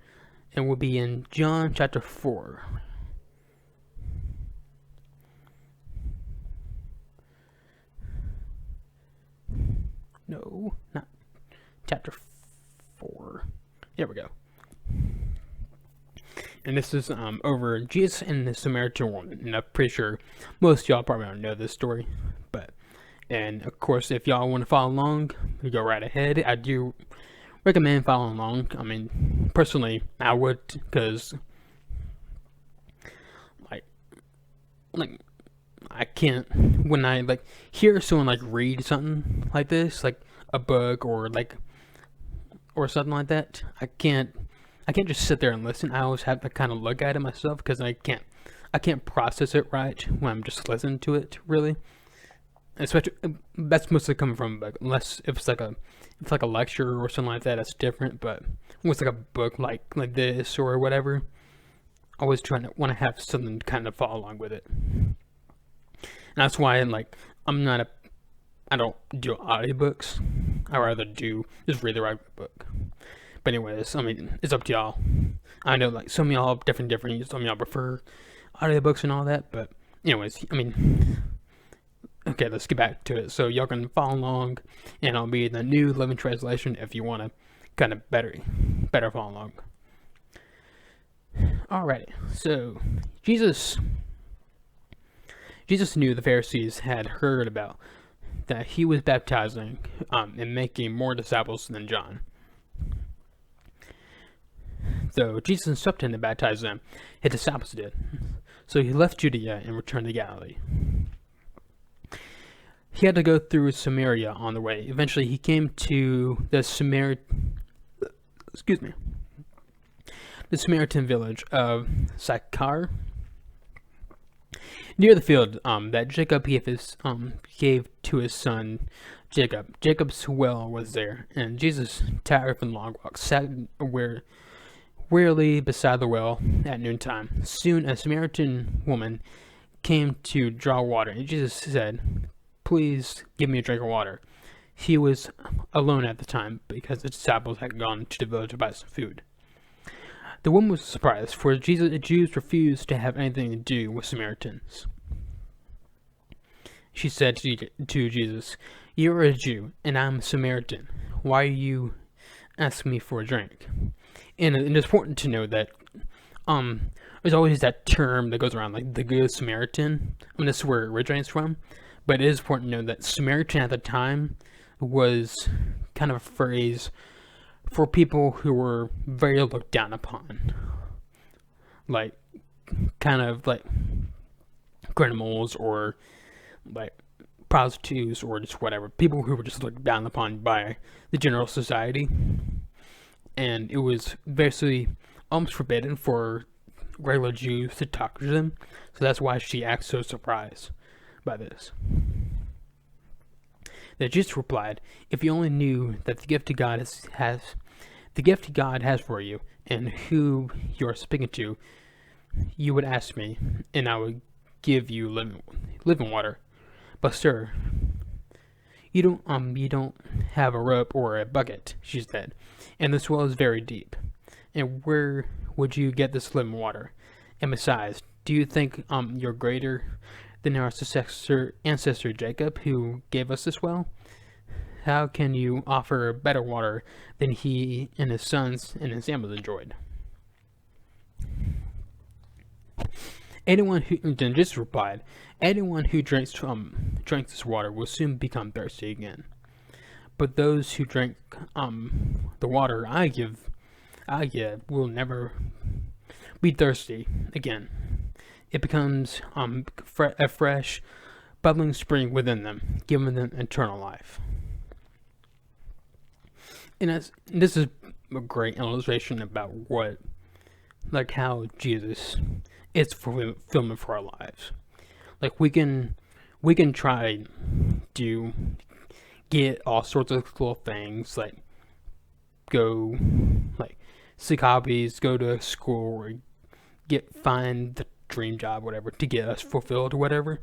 and we'll be in John chapter 4. No, not chapter 4. There we go. And this is over Jesus and the Samaritan woman. And I'm pretty sure most of y'all probably don't know this story. And of course, if y'all want to follow along, you go right ahead. I do recommend following along. I mean, personally, I would, because like I can't, when I hear someone read something like this, like a book or something like that, I can't just sit there and listen. I always have to kind of look at it myself, because I can't process it right when I'm just listening to it, really. Especially, that's mostly coming from a book, unless if it's like a lecture or something like that, that's different. But when it's like a book like this or whatever, I always want to have something to kind of follow along with it. And that's why I don't do audiobooks. I rather just read the right book. But anyways, I mean, it's up to y'all. I know some of y'all have different. Some of y'all prefer audiobooks and all that. But anyways, I mean, okay, let's get back to it. So y'all can follow along, and I'll be in the New Living Translation if you want to kind of better follow along. Alrighty, so Jesus knew the Pharisees had heard about that he was baptizing and making more disciples than John. So Jesus instructed him to baptize them, his disciples did. So he left Judea and returned to Galilee. He had to go through Samaria on the way. Eventually, he came to the Samaritan village of Sychar, near the field that Jacob gave to his son Jacob. Jacob's well was there, and Jesus, tired from the long walk, sat wearily beside the well at noontime. Soon a Samaritan woman came to draw water, and Jesus said, "Please give me a drink of water." He was alone at the time, because the disciples had gone to the village to buy some food. The woman was surprised, for the Jews refused to have anything to do with Samaritans. She said to Jesus, "You are a Jew, and I am a Samaritan. Why are you asking me for a drink?" And it's important to know that there's always that term that goes around, like the Good Samaritan. I mean, this is where it originates from. But it is important to know that Samaritan at the time was kind of a phrase for people who were very looked down upon. Kind of like criminals, or like prostitutes, or just whatever. People who were just looked down upon by the general society. And it was basically almost forbidden for regular Jews to talk to them. So that's why she acts so surprised by this. That Jesus replied, "If you only knew that the gift God has for you, and who you are speaking to, you would ask me, and I would give you living water. But sir, you don't have a rope or a bucket," she said, "and this well is very deep. And where would you get this living water? And besides, do you think you're greater than our ancestor Jacob, who gave us this well? How can you offer better water than he and his sons and his animals enjoyed?" Then Jesus replied, "Anyone who drinks this water will soon become thirsty again. But those who drink the water I give will never be thirsty again. It becomes a fresh, bubbling spring within them, giving them eternal life." And this is a great illustration about what like how Jesus is fulfillment for our lives. Like we can try to get all sorts of cool things, like go like seek hobbies, go to school, or find the dream job, whatever, to get us fulfilled or whatever.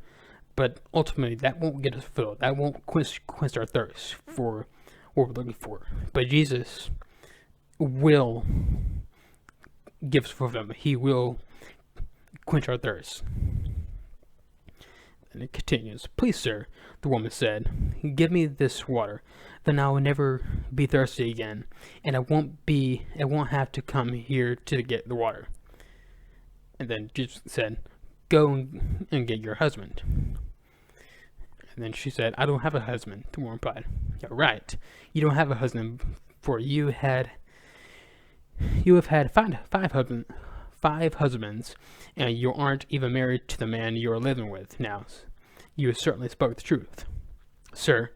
But ultimately, that won't get us fulfilled. That won't quench our thirst for what we're looking for. But Jesus will give us fulfillment. He will quench our thirst. And it continues. Please, sir, the woman said, give me this water. Then I will never be thirsty again, and I won't have to come here to get the water. And then Jesus said, go and get your husband. And then she said, I don't have a husband. The woman replied, you're right. You don't have a husband, for you have had five husbands, and you aren't even married to the man you're living with now. You certainly spoke the truth. Sir,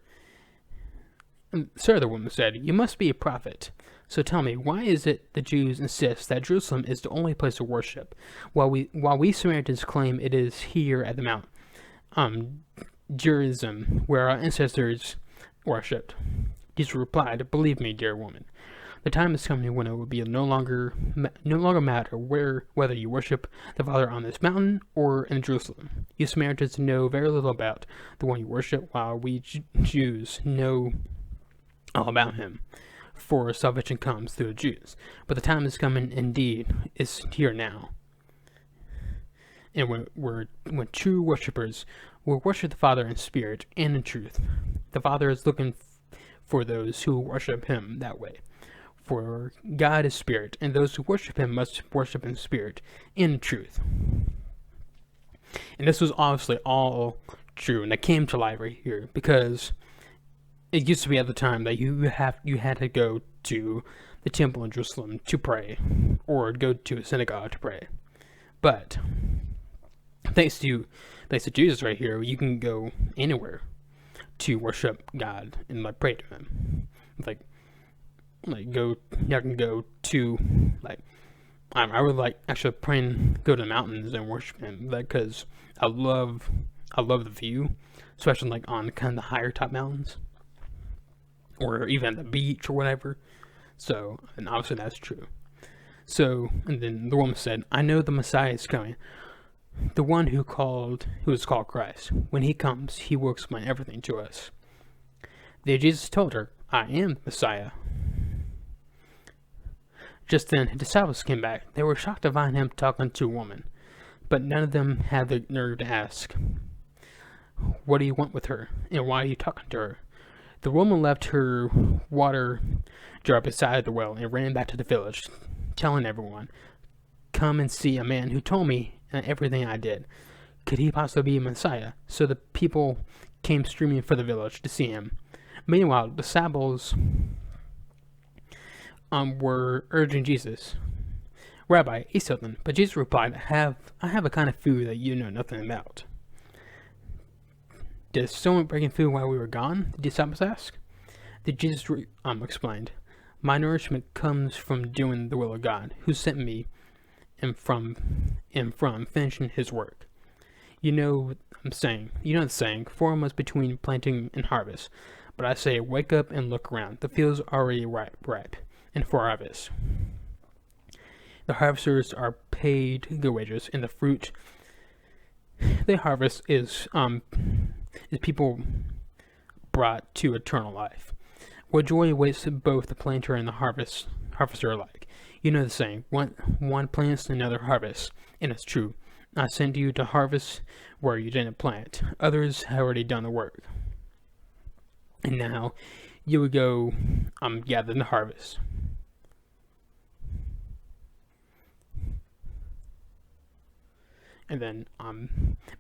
the woman said, you must be a prophet. So tell me, why is it the Jews insist that Jerusalem is the only place of worship, while we Samaritans claim it is here at the Mount Gerizim, where our ancestors worshipped? Jesus replied, believe me, dear woman, the time is coming when it will be no longer matter whether you worship the Father on this mountain or in Jerusalem. You Samaritans know very little about the one you worship, while we Jews know all about him. For salvation comes through the Jews. But the time is coming, indeed, is here now. And when true worshippers will worship the Father in spirit and in truth. The Father is looking for those who worship him that way. For God is spirit, and those who worship him must worship in spirit and in truth. And this was obviously all true, and it came to light right here, because it used to be at the time that you had to go to the temple in Jerusalem to pray, or go to a synagogue to pray. But thanks to Jesus right here, you can go anywhere to worship God and like pray to him. Like you can go to I would like actually pray and go to the mountains and worship him, because I love the view, especially like on kind of the higher top mountains, or even at the beach or whatever. So, and obviously that's true. So, and then the woman said, I know the Messiah is coming, the one who is called Christ. When he comes, he will explain everything to us. Then Jesus told her, I am the Messiah. Just then, his disciples came back. They were shocked to find him talking to a woman, but none of them had the nerve to ask, what do you want with her, and why are you talking to her? The woman left her water jar beside the well and ran back to the village, telling everyone, come and see a man who told me everything I did. Could he possibly be a Messiah? So the people came streaming for the village to see him. Meanwhile, the disciples were urging Jesus, Rabbi, eat something. But Jesus replied, I have a kind of food that you know nothing about. Did someone bring in food while we were gone? The disciples asked. Then Jesus explained, my nourishment comes from doing the will of God, who sent me, and from finishing his work. You know the saying, 4 months between planting and harvest. But I say, wake up and look around. The field's already ripe, and for harvest. The harvesters are paid good wages, and the fruit they harvest is people brought to eternal life. What joy awaits both the planter and the harvester alike. You know the saying, one plants, another harvests, and it's true. I sent you to harvest where you didn't plant. Others have already done the work. And now you would go gather the harvest. And then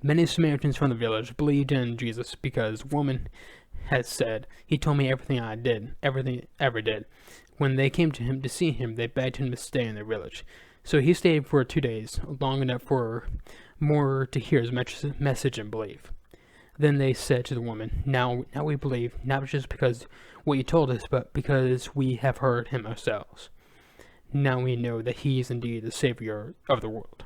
many Samaritans from the village believed in Jesus because the woman had said, he told me everything I did, everything I ever did. When they came to him to see him, they begged him to stay in their village. So he stayed for 2 days, long enough for more to hear his message and believe. Then they said to the woman, now we believe, not just because what you told us, but because we have heard him ourselves. now we know that he is indeed the savior of the world.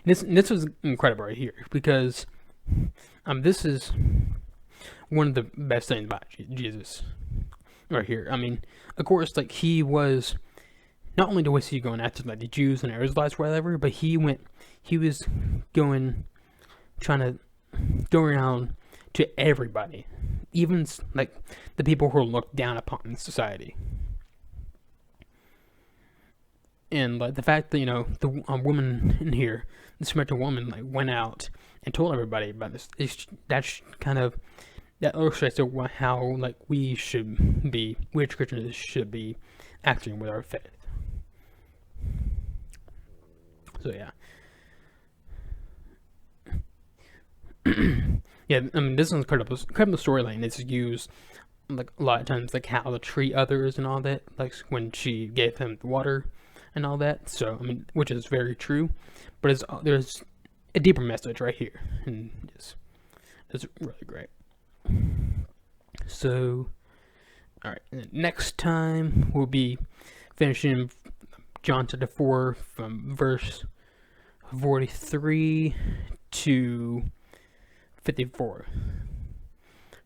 This was incredible right here, because this is one of the best things about Jesus right here. I mean, of course, like, he was, not only was he going after like the Jews and Israelites or whatever, but he was trying to go around to everybody, even like the people who are looked down upon in society. And like the fact that, the woman in here, the Samaritan woman, like, went out and told everybody about this, that illustrates how, like, we as Christians should be acting with our faith. So yeah. Yeah, I mean, this is an incredible storyline. It's used, like, a lot of times, like, how to treat others and all that, like when she gave him the water and all that. So, I mean, which is very true, but there's a deeper message right here, and it's really great. So, all right, next time we'll be finishing John chapter 4 from verse 43 to 54.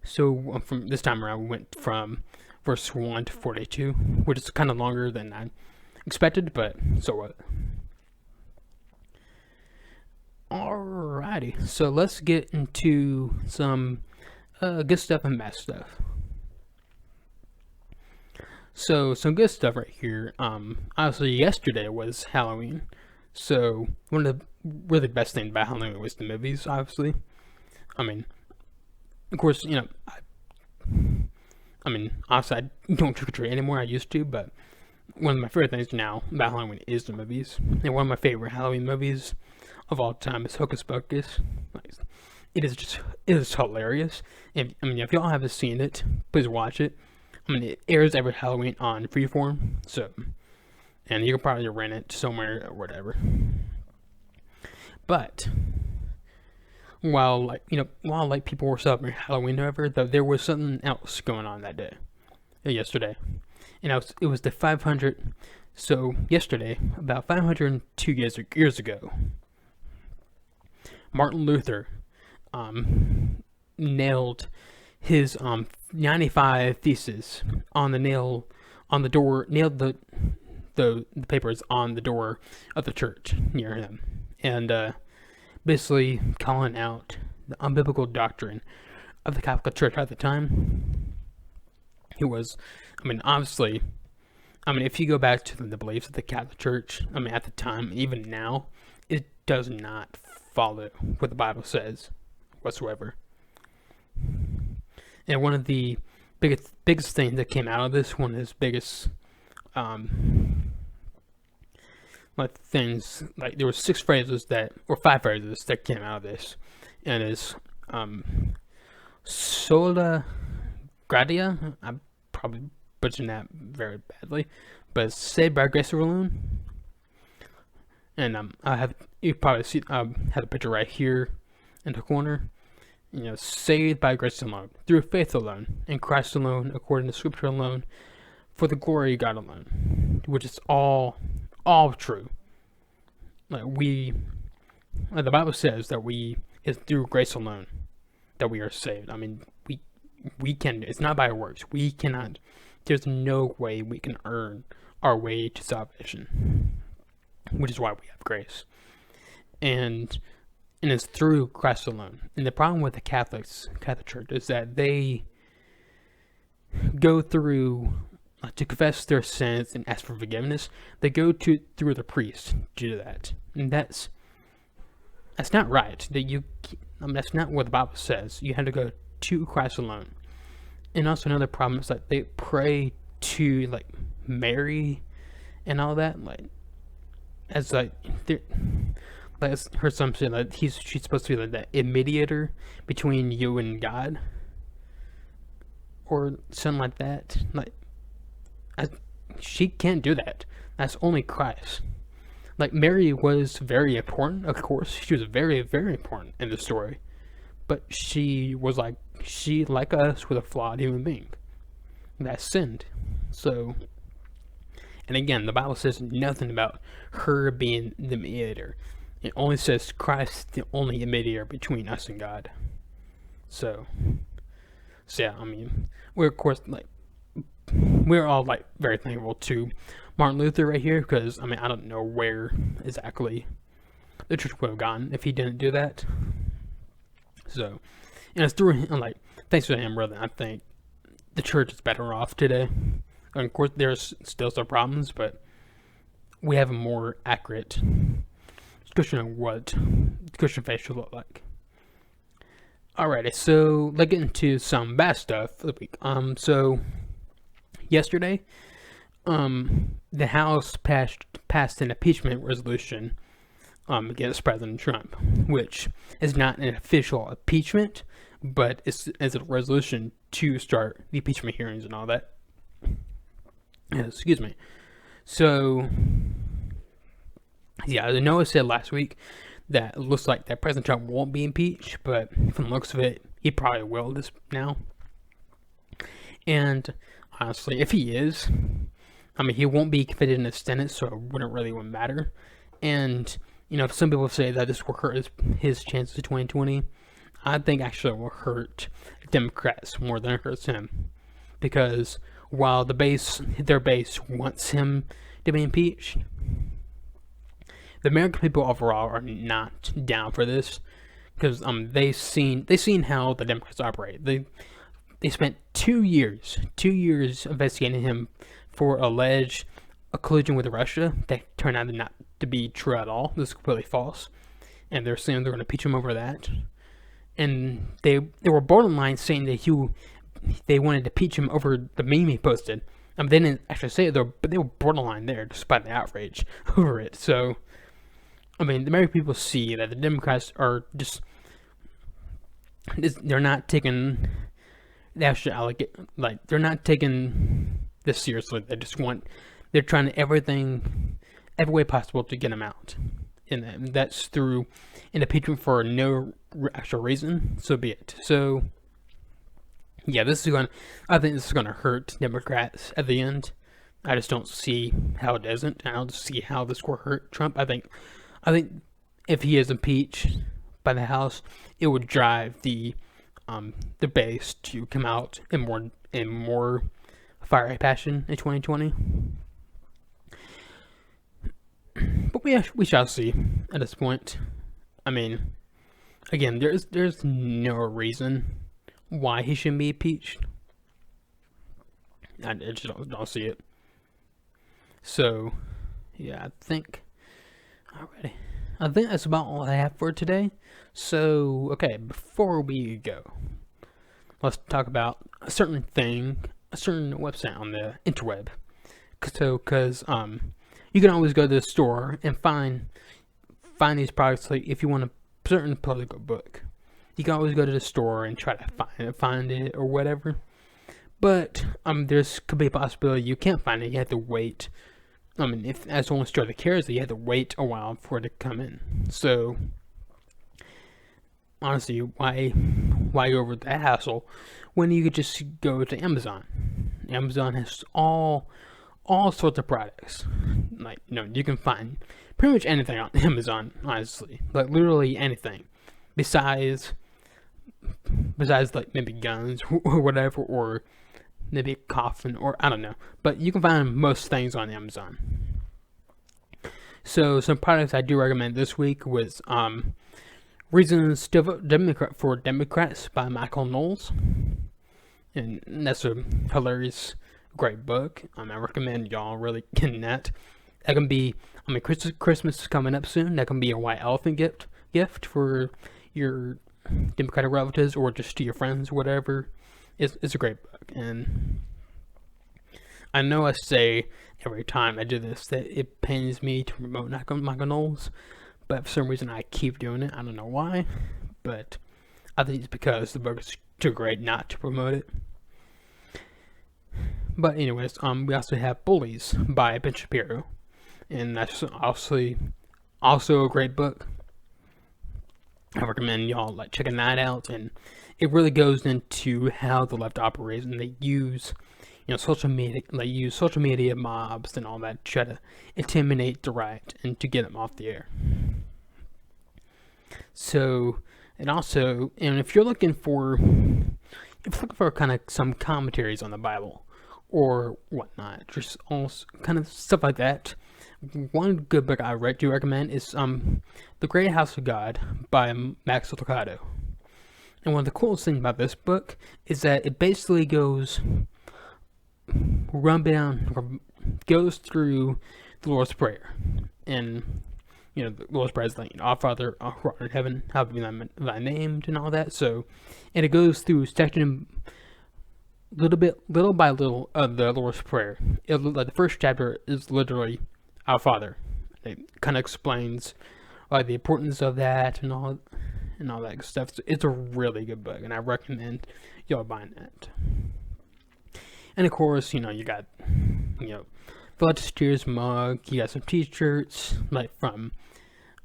So from this time around, we went from verse 1 to 42, which is kind of longer than I expected, but so what. Alrighty, so let's get into some good stuff and bad stuff. So some good stuff right here. Obviously yesterday was Halloween, so one of the really best things about Halloween was the movies, obviously. I mean, of course, obviously I don't trick-or-treat anymore. I used to, but one of my favorite things now about Halloween is the movies. And one of my favorite Halloween movies of all time is Hocus Pocus. It is hilarious. If y'all haven't seen it, please watch it. I mean, it airs every Halloween on Freeform, so, and you can probably rent it somewhere or whatever. But while people were celebrating Halloween or whatever, there was something else going on that day, yesterday, and it was the 500. So yesterday, about 502 years ago, Martin Luther nailed his 95 theses nailed the papers on the door of the church near him, and basically calling out the unbiblical doctrine of the Catholic Church at the time. It was, obviously, if you go back to the beliefs of the Catholic Church, at the time, even now, it does not follow what the Bible says whatsoever. And one of the biggest things that came out of this, one of his biggest things, like, there were 5 phrases that came out of this, and it's sola gratia. I'm probably butchering that very badly, but it's saved by grace alone. And you probably see have a picture right here in the corner. Saved by grace alone, through faith alone, in Christ alone, according to Scripture alone, for the glory of God alone, which is all true. Like, the Bible says that it's through grace alone that we are saved. We can. It's not by our works. We cannot. There's no way we can earn our way to salvation, which is why we have grace, and it's through Christ alone. And the problem with the Catholic Church is that they go through to confess their sins and ask for forgiveness. They go through the priest to do that, and that's not right. That's not what the Bible says. You have to go to Christ alone. And also another problem is that they pray to, like, Mary and all that, I heard some say that she's supposed to be like a mediator between you and God, or something like that. She can't do that. That's only Christ. Like, Mary was very important, of course. She was very, very important in the story, but she like us, was a flawed human being that sinned. So And again, the Bible says nothing about her being the mediator. It only says Christ, the only mediator between us and God. So yeah, I mean, we're of course we're all very thankful to Martin Luther right here, because I mean, I don't know where exactly the church would have gone if he didn't do that. So, and it's through him, thanks to him, really, I think the church is better off today. And of course, there's still some problems, but we have a more accurate description of what the Christian faith should look like. Alrighty, so let's get into some bad stuff for the week. So yesterday, the House passed an impeachment resolution against President Trump, which is not an official impeachment, but it's as a resolution to start the impeachment hearings and all that. Excuse me. So, yeah, I know I said last week that it looks like that President Trump won't be impeached, but from the looks of it, he probably will this now. And honestly, if he is, I mean, he won't be convicted in the Senate, so it wouldn't really matter. And, you know, some people say that this will hurt his chances of 2020. I think actually it will hurt Democrats more than it hurts him. Because while their base wants him to be impeached, the American people overall are not down for this, because they've seen how the Democrats operate. They spent 2 years investigating him for alleged collusion with Russia that turned out not to be true at all. This is completely false, and they're saying they're going to impeach him over that. And they were borderline saying that they wanted to impeach him over the meme he posted. They didn't actually say it though, but they were borderline there despite the outrage over it. So, I mean, the American people see that the Democrats are they're not taking they're not taking this seriously. They're trying every way possible to get him out. And that's through an impeachment for no actual reason, so be it. So, yeah, I think this is going to hurt Democrats at the end. I just don't see how it doesn't. I don't see how this will hurt Trump. I think if he is impeached by the House, it would drive the base to come out in more fiery passion in 2020. But we shall see at this point. I mean, again, there's no reason why he shouldn't be impeached. I just don't see it. So, yeah, I think that's about all I have for today. So, okay, before we go, let's talk about a certain website on the interweb. Because you can always go to the store and find these products. Like if you want a certain political book, you can always go to the store and try to find it or whatever. But there's could be a possibility you can't find it. You have to wait. I mean, if that's the only store that carries it, you have to wait a while for it to come in. So honestly, why go over that hassle when you could just go to Amazon? Amazon has all sorts of products. You can find pretty much anything on Amazon, honestly. Literally anything. Besides maybe guns or whatever, or maybe a coffin, or I don't know. But you can find most things on Amazon. So some products I do recommend this week was Reasons to Vote Democrat for Democrats by Michael Knowles. And that's a hilarious, great book. I recommend y'all really getting that. That can be, Christmas is coming up soon. That can be a white elephant gift for your Democratic relatives or just to your friends, whatever. It's a great book. And I know I say every time I do this that it pains me to promote Michael Knowles, but for some reason I keep doing it. I don't know why, but I think it's because the book is too great not to promote it. But anyways, we also have Bullies by Ben Shapiro, and that's also a great book. I recommend y'all checking that out, and it really goes into how the left operates, and they use social media, like use social media mobs and all that to try to intimidate the right and to get them off the air. So, and also, and if you're looking for kind of some commentaries on the Bible or whatnot, just all kind of stuff like that, one good book I do recommend is The Great House of God by Max Lucado. And one of the coolest things about this book is that it basically goes through the Lord's Prayer. And, the Lord's Prayer is like, Our Father, who art in heaven, hallowed be thy name, and all that. So, and it goes through section little by little of the Lord's Prayer. Like the first chapter is literally Our Father. It kind of explains like the importance of that and all that good stuff. So it's a really good book, and I recommend y'all buying that. And of course, you got the Latest Tears mug. You got some T-shirts, like from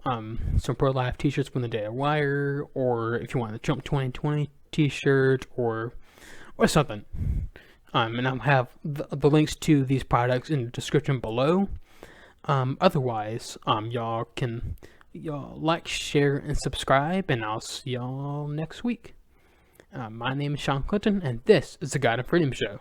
some pro-life T-shirts from the Day of Wire, or if you want the Trump 2020 T-shirt or something. And I'll have the links to these products in the description below. Otherwise, y'all like, share, and subscribe, and I'll see y'all next week. My name is Sean Clinton, and this is the God of Freedom Show.